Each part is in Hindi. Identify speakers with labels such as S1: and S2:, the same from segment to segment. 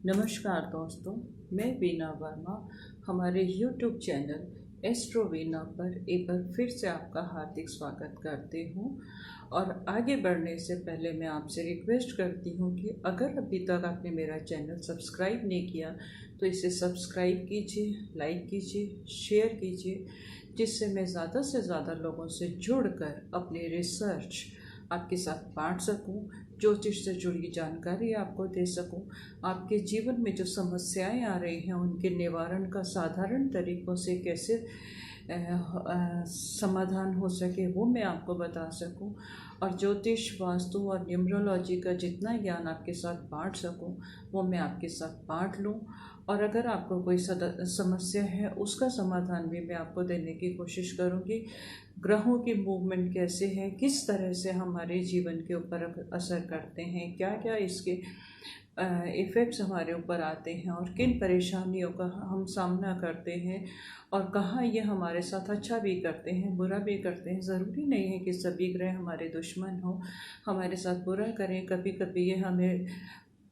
S1: नमस्कार दोस्तों, मैं वीना वर्मा हमारे YouTube चैनल एस्ट्रो वीना पर एक बार फिर से आपका हार्दिक स्वागत करती हूँ। और आगे बढ़ने से पहले मैं आपसे रिक्वेस्ट करती हूँ कि अगर अभी तक आपने मेरा चैनल सब्सक्राइब नहीं किया तो इसे सब्सक्राइब कीजिए, लाइक कीजिए, शेयर कीजिए, जिससे मैं ज़्यादा से ज़्यादा लोगों से जुड़कर अपनी रिसर्च आपके साथ बांट सकूं, ज्योतिष से जुड़ी जानकारी आपको दे सकूं, आपके जीवन में जो समस्याएं आ रही हैं उनके निवारण का साधारण तरीकों से कैसे समाधान हो सके वो मैं आपको बता सकूं, और ज्योतिष, वास्तु और न्यूमरोलॉजी का जितना ज्ञान आपके साथ बांट सकूं वो मैं आपके साथ बांट लूं। और अगर आपको कोई समस्या है उसका समाधान भी मैं आपको देने की कोशिश करूंगी। ग्रहों की मूवमेंट कैसे है, किस तरह से हमारे जीवन के ऊपर असर करते हैं, क्या क्या इसके इफ़ेक्ट्स हमारे ऊपर आते हैं और किन परेशानियों का हम सामना करते हैं, और कहाँ ये हमारे साथ अच्छा भी करते हैं, बुरा भी करते हैं। ज़रूरी नहीं है कि सभी ग्रह हमारे दुश्मन हो, हमारे साथ बुरा करें। कभी कभी ये हमें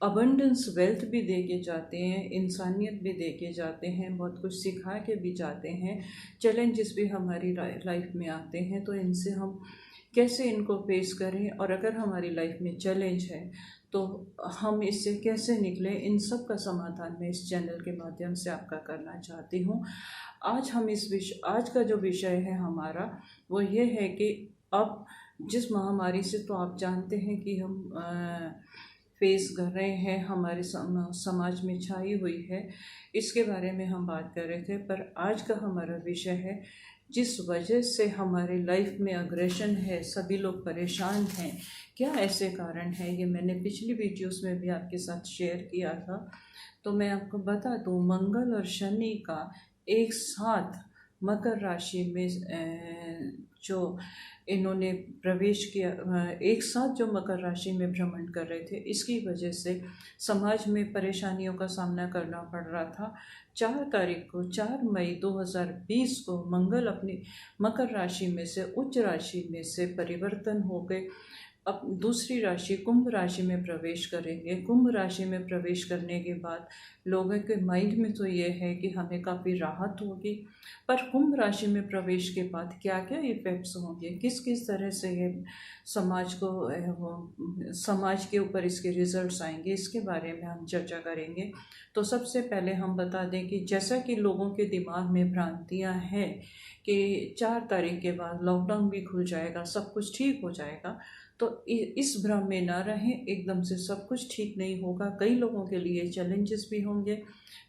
S1: अबंडेंस वेल्थ भी दे के जाते हैं, इंसानियत भी दे के जाते हैं, बहुत कुछ सिखा के भी जाते हैं। चैलेंजेस भी हमारी लाइफ में आते हैं, तो इनसे हम कैसे इनको फेस करें, और अगर हमारी लाइफ में चैलेंज है तो हम इससे कैसे निकलें, इन सब का समाधान मैं इस चैनल के माध्यम से आपका करना चाहती हूँ। आज का जो विषय है हमारा वो ये है कि अब जिस महामारी से तो आप जानते हैं कि हम फेस कर रहे हैं, हमारे समाज में छाई हुई है, इसके बारे में हम बात कर रहे थे। पर आज का हमारा विषय है जिस वजह से हमारे लाइफ में अग्रेशन है, सभी लोग परेशान हैं, क्या ऐसे कारण हैं, ये मैंने पिछली वीडियोस में भी आपके साथ शेयर किया था। तो मैं आपको बता दूं, मंगल और शनि का एक साथ मकर राशि में जो इन्होंने प्रवेश किया, एक साथ जो मकर राशि में भ्रमण कर रहे थे, इसकी वजह से समाज में परेशानियों का सामना करना पड़ रहा था। 4 मई 2020 को मंगल अपनी मकर राशि में से उच्च राशि में से परिवर्तन हो गए, अब दूसरी राशि कुंभ राशि में प्रवेश करेंगे। कुंभ राशि में प्रवेश करने के बाद लोगों के माइंड में तो ये है कि हमें काफ़ी राहत होगी, पर कुंभ राशि में प्रवेश के बाद क्या क्या इफ़ेक्ट्स होंगे, किस किस तरह से ये समाज को समाज के ऊपर इसके रिजल्ट्स आएंगे, इसके बारे में हम चर्चा करेंगे। तो सबसे पहले हम बता दें कि जैसा कि लोगों के दिमाग में भ्रांतियाँ हैं कि 4 तारीख के बाद लॉकडाउन भी खुल जाएगा, सब कुछ ठीक हो जाएगा, तो इस भ्रम में ना रहें। एकदम से सब कुछ ठीक नहीं होगा, कई लोगों के लिए चैलेंजेस भी होंगे,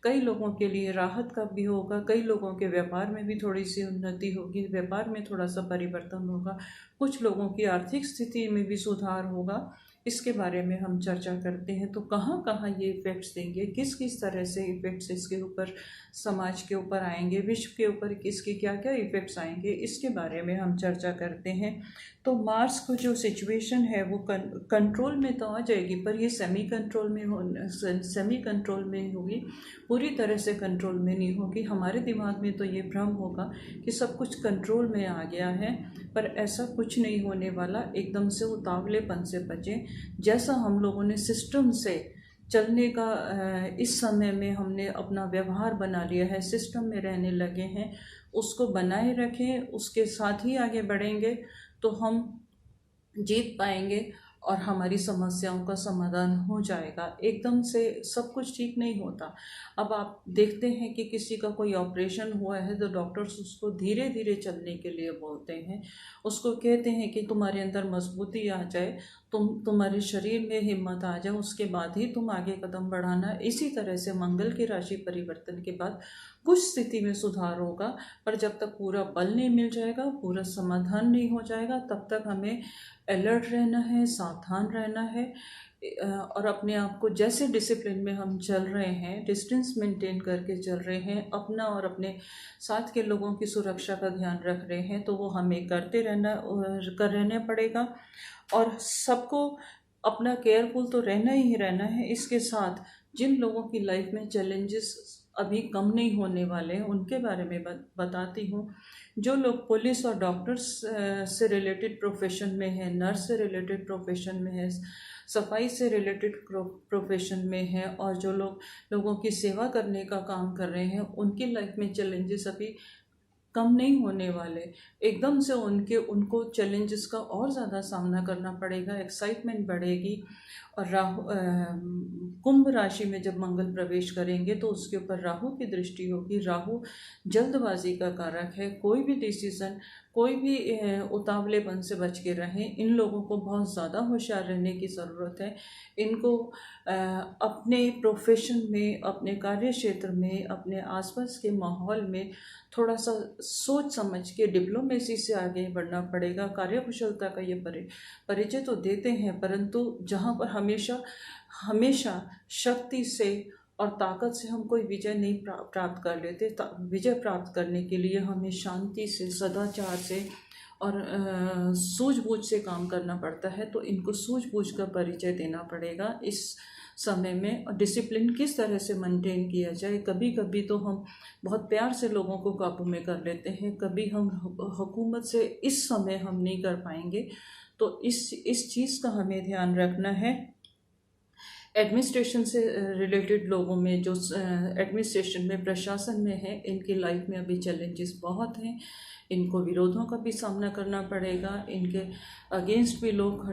S1: कई लोगों के लिए राहत का भी होगा, कई लोगों के व्यापार में भी थोड़ी सी उन्नति होगी, व्यापार में थोड़ा सा परिवर्तन होगा, कुछ लोगों की आर्थिक स्थिति में भी सुधार होगा। इसके बारे में हम चर्चा करते हैं। तो कहाँ कहाँ ये इफ़ेक्ट्स देंगे, किस किस तरह से इफ़ेक्ट्स इसके ऊपर, समाज के ऊपर आएंगे, विश्व के ऊपर किसके क्या क्या इफ़ेक्ट्स आएंगे, इसके बारे में हम चर्चा करते हैं। तो मार्स को जो सिचुएशन है वो कंट्रोल में तो आ जाएगी, पर ये सेमी कंट्रोल में होगी, पूरी तरह से कंट्रोल में नहीं होगी। हमारे दिमाग में तो ये भ्रम होगा कि सब कुछ कंट्रोल में आ गया है, पर ऐसा कुछ नहीं होने वाला। एकदम से उतावलेपन से बचें। जैसा हम लोगों ने सिस्टम से चलने का इस समय में हमने अपना व्यवहार बना लिया है, सिस्टम में रहने लगे हैं, उसको बनाए रखें, उसके साथ ही आगे बढ़ेंगे तो हम जीत पाएंगे और हमारी समस्याओं का समाधान हो जाएगा। एकदम से सब कुछ ठीक नहीं होता। अब आप देखते हैं कि किसी का कोई ऑपरेशन हुआ है तो डॉक्टर्स उसको धीरे धीरे चलने के लिए बोलते हैं, उसको कहते हैं कि तुम्हारे अंदर मजबूती आ जाए, तुम्हारे शरीर में हिम्मत आ जाए, उसके बाद ही तुम आगे कदम बढ़ाना। इसी तरह से मंगल की राशि परिवर्तन के बाद कुछ स्थिति में सुधार होगा, पर जब तक पूरा बल नहीं मिल जाएगा, पूरा समाधान नहीं हो जाएगा, तब तक हमें अलर्ट रहना है, सावधान रहना है। और अपने आप को जैसे डिसिप्लिन में हम चल रहे हैं, डिस्टेंस मेंटेन करके चल रहे हैं, अपना और अपने साथ के लोगों की सुरक्षा का ध्यान रख रहे हैं, तो वो हमें करते रहना रहने पड़ेगा। और सबको अपना केयरफुल तो रहना ही रहना है। इसके साथ जिन लोगों की लाइफ में चैलेंजेस अभी कम नहीं होने वाले हैं उनके बारे में बताती हूँ। जो लोग पुलिस और डॉक्टर्स से रिलेटेड प्रोफेशन में है, नर्स से रिलेटेड प्रोफेशन में है, सफाई से रिलेटेड प्रोफेशन में है, और जो लोग लोगों की सेवा करने का काम कर रहे हैं, उनकी लाइफ में चैलेंजेस अभी कम नहीं होने वाले। एकदम से उनको चैलेंजेस का और ज़्यादा सामना करना पड़ेगा, एक्साइटमेंट बढ़ेगी। और कुंभ राशि में जब मंगल प्रवेश करेंगे तो उसके ऊपर राहु की दृष्टि होगी। राहु जल्दबाजी का कारक है। कोई भी डिसीजन, कोई भी उतावलेपन से बच के रहें। इन लोगों को बहुत ज़्यादा होशियार रहने की ज़रूरत है। इनको अपने प्रोफेशन में, अपने कार्य क्षेत्र में, अपने आसपास के माहौल में थोड़ा सा सोच समझ के डिप्लोमेसी से आगे बढ़ना पड़ेगा। कार्यकुशलता का ये परिचय तो देते हैं, परंतु जहाँ पर हमेशा हमेशा शक्ति से और ताकत से हम कोई विजय नहीं प्राप्त कर लेते। विजय प्राप्त करने के लिए हमें शांति से, सदाचार से और सूझबूझ से काम करना पड़ता है। तो इनको सूझबूझ का परिचय देना पड़ेगा इस समय में। और डिसिप्लिन किस तरह से मेंटेन किया जाए। कभी कभी तो हम बहुत प्यार से लोगों को काबू में कर लेते हैं, कभी हम हुकूमत से इस समय हम नहीं कर पाएंगे। तो इस चीज़ का हमें ध्यान रखना है। एडमिनिस्ट्रेशन से रिलेटेड लोगों में, जो एडमिनिस्ट्रेशन में, प्रशासन में है, इनकी लाइफ में अभी चैलेंजेस बहुत हैं। इनको विरोधों का भी सामना करना पड़ेगा। इनके अगेंस्ट भी लोग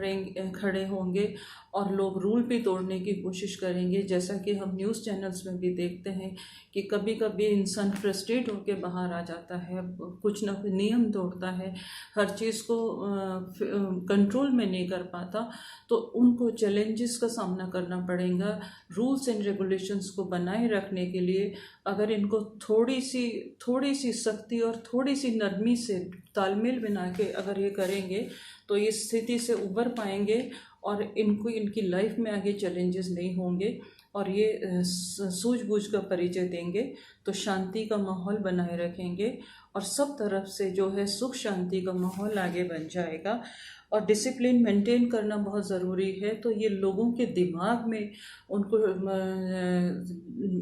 S1: खड़े होंगे और लोग रूल भी तोड़ने की कोशिश करेंगे। जैसा कि हम न्यूज़ चैनल्स में भी देखते हैं कि कभी कभी इंसान फ्रस्ट्रेट होकर बाहर आ जाता है, कुछ ना कुछ नियम तोड़ता है, हर चीज़ को कंट्रोल में नहीं कर पाता। तो उनको चैलेंजेस का सामना करना पड़ेगा। रूल्स एंड रेगुलेशंस को बनाए रखने के लिए अगर इनको थोड़ी सी सख्ती और थोड़ी सी नरमी से तालमेल बना के अगर ये करेंगे तो ये स्थिति से उबर पाएंगे और इनकी लाइफ में आगे चैलेंजेस नहीं होंगे। और ये सूझबूझ का परिचय देंगे तो शांति का माहौल बनाए रखेंगे और सब तरफ से जो है सुख शांति का माहौल आगे बन जाएगा। और डिसिप्लिन मेंटेन करना बहुत ज़रूरी है। तो ये लोगों के दिमाग में उनको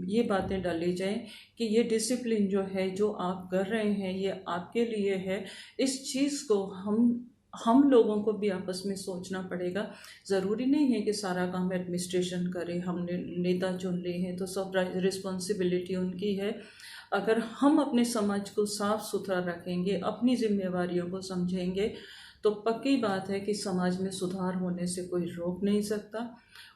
S1: ये बातें डाली जाएं कि ये डिसिप्लिन जो है, जो आप कर रहे हैं, ये आपके लिए है। इस चीज़ को हम लोगों को भी आपस में सोचना पड़ेगा। ज़रूरी नहीं है कि सारा काम एडमिनिस्ट्रेशन करे। हमने नेता चुन लिए हैं तो सब रिस्पॉन्सिबिलिटी उनकी है। अगर हम अपने समाज को साफ सुथरा रखेंगे, अपनी जिम्मेवारियों को समझेंगे, तो पक्की बात है कि समाज में सुधार होने से कोई रोक नहीं सकता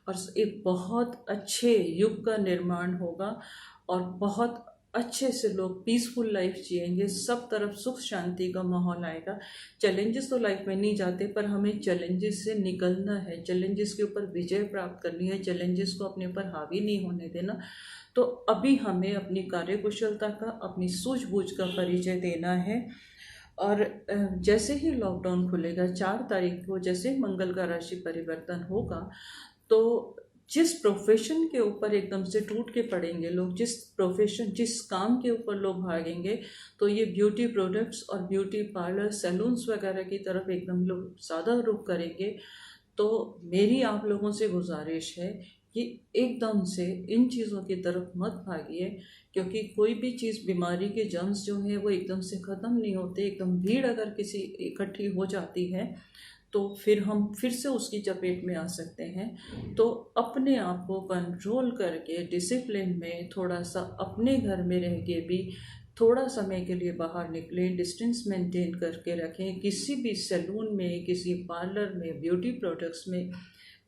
S1: और एक बहुत अच्छे युग का निर्माण होगा और बहुत अच्छे से लोग पीसफुल लाइफ जिएंगे। सब तरफ सुख शांति का माहौल आएगा। चैलेंजेस तो लाइफ में नहीं जाते, पर हमें चैलेंजेस से निकलना है, चैलेंजेस के ऊपर विजय प्राप्त करनी है, चैलेंजेस को अपने ऊपर हावी नहीं होने देना। तो अभी हमें अपनी कार्यकुशलता का, अपनी सूझबूझ का परिचय देना है। और जैसे ही लॉकडाउन खुलेगा 4 तारीख को, जैसे मंगल का राशि परिवर्तन होगा, तो जिस प्रोफेशन के ऊपर एकदम से टूट के पड़ेंगे लोग, जिस काम के ऊपर लोग भागेंगे, तो ये ब्यूटी प्रोडक्ट्स और ब्यूटी पार्लर, सैलून्स वगैरह की तरफ एकदम लोग ज़्यादा रुख करेंगे। तो मेरी आप लोगों से गुजारिश है कि एकदम से इन चीज़ों की तरफ मत भागिए, क्योंकि कोई भी चीज़, बीमारी के जर्म्स जो हैं वो एकदम से ख़त्म नहीं होते। एकदम भीड़ अगर किसी इकट्ठी हो जाती है तो फिर हम फिर से उसकी चपेट में आ सकते हैं। तो अपने आप को कंट्रोल करके डिसिप्लिन में थोड़ा सा अपने घर में रह के भी थोड़ा समय के लिए बाहर निकलें, डिस्टेंस मेंटेन करके रखें। किसी भी सैलून में, किसी पार्लर में, ब्यूटी प्रोडक्ट्स में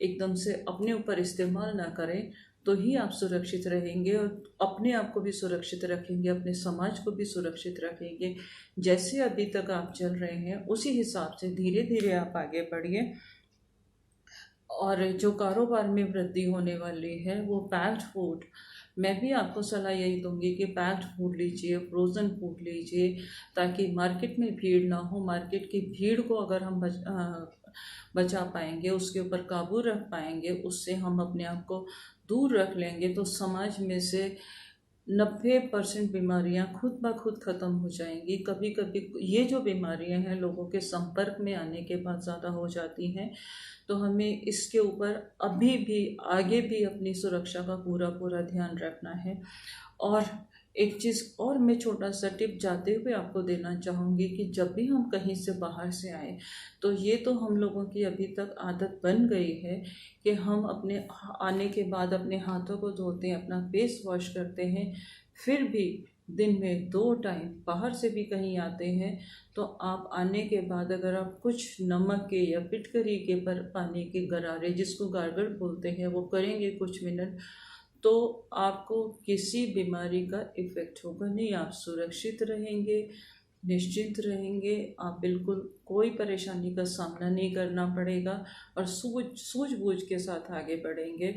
S1: एकदम से अपने ऊपर इस्तेमाल ना करें, तो ही आप सुरक्षित रहेंगे और अपने आप को भी सुरक्षित रखेंगे, अपने समाज को भी सुरक्षित रखेंगे। जैसे अभी तक आप चल रहे हैं उसी हिसाब से धीरे धीरे आप आगे बढ़िए। और जो कारोबार में वृद्धि होने वाली है वो पैक्ड फूड, मैं भी आपको सलाह यही दूंगी कि पैक्ड फूड लीजिए, फ्रोज़न फूड लीजिए, ताकि मार्केट में भीड़ ना हो। मार्केट की भीड़ को अगर हम बचा पाएंगे, उसके ऊपर काबू रख पाएंगे, उससे हम अपने आप को दूर रख लेंगे, तो समाज में से 90% बीमारियां खुद ब खुद ख़त्म हो जाएंगी। कभी कभी ये जो बीमारियां हैं लोगों के संपर्क में आने के बाद ज़्यादा हो जाती हैं, तो हमें इसके ऊपर अभी भी आगे भी अपनी सुरक्षा का पूरा पूरा ध्यान रखना है। और एक चीज़ और मैं छोटा सा टिप जाते हुए आपको देना चाहूँगी कि जब भी हम कहीं से बाहर से आए, तो ये तो हम लोगों की अभी तक आदत बन गई है कि हम अपने आने के बाद अपने हाथों को धोते हैं, अपना फेस वॉश करते हैं। फिर भी दिन में 2 टाइम बाहर से भी कहीं आते हैं, तो आप आने के बाद अगर आप कुछ नमक के या फिटकरी के पर पानी के गरारे, जिसको गार्गल बोलते हैं, वो करेंगे कुछ मिनट, तो आपको किसी बीमारी का इफ़ेक्ट होगा नहीं। आप सुरक्षित रहेंगे, निश्चिंत रहेंगे, आप बिल्कुल कोई परेशानी का सामना नहीं करना पड़ेगा और सूझबूझ के साथ आगे बढ़ेंगे।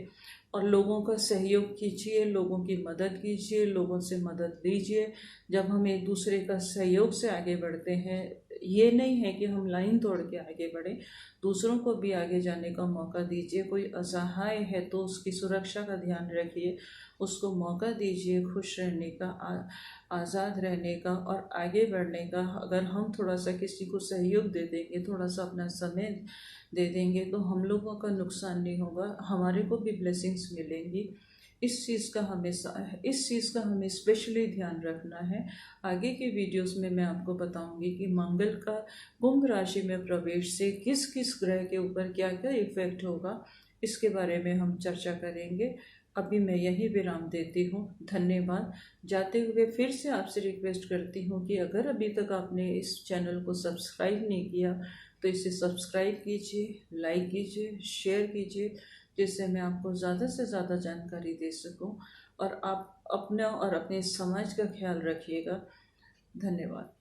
S1: और लोगों का सहयोग कीजिए, लोगों की मदद कीजिए, लोगों से मदद लीजिए। जब हम एक दूसरे का सहयोग से आगे बढ़ते हैं, ये नहीं है कि हम लाइन तोड़ के आगे बढ़ें, दूसरों को भी आगे जाने का मौका दीजिए। कोई असहाय है तो उसकी सुरक्षा का ध्यान रखिए, उसको मौका दीजिए खुश रहने का, आज़ाद रहने का और आगे बढ़ने का। अगर हम थोड़ा सा किसी को सहयोग दे देंगे, थोड़ा सा अपना समय दे देंगे, तो हम लोगों का नुकसान नहीं होगा, हमारे को भी ब्लेसिंग्स मिलेंगी। इस चीज़ का हमें स्पेशली ध्यान रखना है। आगे के वीडियोस में मैं आपको बताऊंगी कि मंगल का कुंभ राशि में प्रवेश से किस किस ग्रह के ऊपर क्या क्या इफेक्ट होगा, इसके बारे में हम चर्चा करेंगे। अभी मैं यही विराम देती हूँ, धन्यवाद। जाते हुए फिर से आपसे रिक्वेस्ट करती हूँ कि अगर अभी तक आपने इस चैनल को सब्सक्राइब नहीं किया, तो इसे सब्सक्राइब कीजिए, लाइक कीजिए, शेयर कीजिए, जिससे मैं आपको ज़्यादा से ज़्यादा जानकारी दे सकूं। और आप अपना और अपने समाज का ख्याल रखिएगा। धन्यवाद।